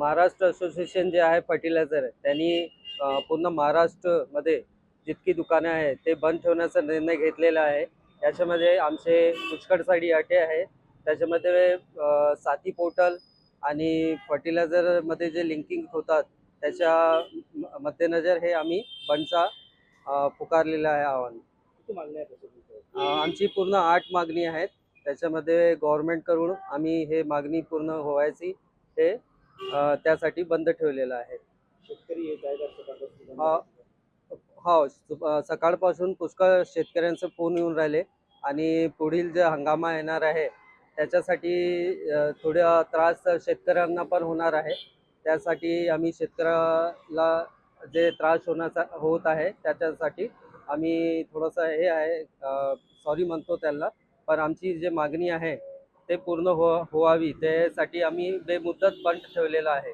Maharashtra association जे आहे fertiliser त्यांनी पूर्ण महाराष्ट्रमध्ये जितकी दुकाने आहेत ते बंद ठेवण्याचा निर्णय घेतलेला आहे। याच्यामध्ये आमचे पुष्कळसाठी अटी आहे। त्याच्यामध्ये साथी पोर्टल आणि फर्टिलायझरमध्ये जे लिंकिंग होतात त्याच्या मध्यनजर हे आम्ही बंदचा पुकारलेला आहे आव्हान। किती मागण्या आहेत तसं तुमच्या? आमची पूर्ण 8 मागणी आहेत। त्याच्यामध्ये गव्हर्नमेंटकडून आम्ही हे मागणी पूर्ण व्हायची हे त्यासाठी बंद ठेवलेलं आहे। शेतकरी येत आहेत असं सकाळपासून हा हो, सकाळपासून पुष्कळ शेतकऱ्यांचे फोन येऊन राहिले आणि पुढील जे हंगामा येणार आहे त्याच्यासाठी थोडा त्रास शेतकऱ्यांना पण होणार आहे। त्यासाठी आम्ही शेतकऱ्याला जे त्रास होत आहे त्याच्यासाठी आम्ही थोडंसं हे आहे सॉरी म्हणतो त्यांना, पण आमची जे मागणी आहे ते पूर्ण व्हावी त्यासाठी आम्ही बेमुदत बंद ठेवलेलं आहे।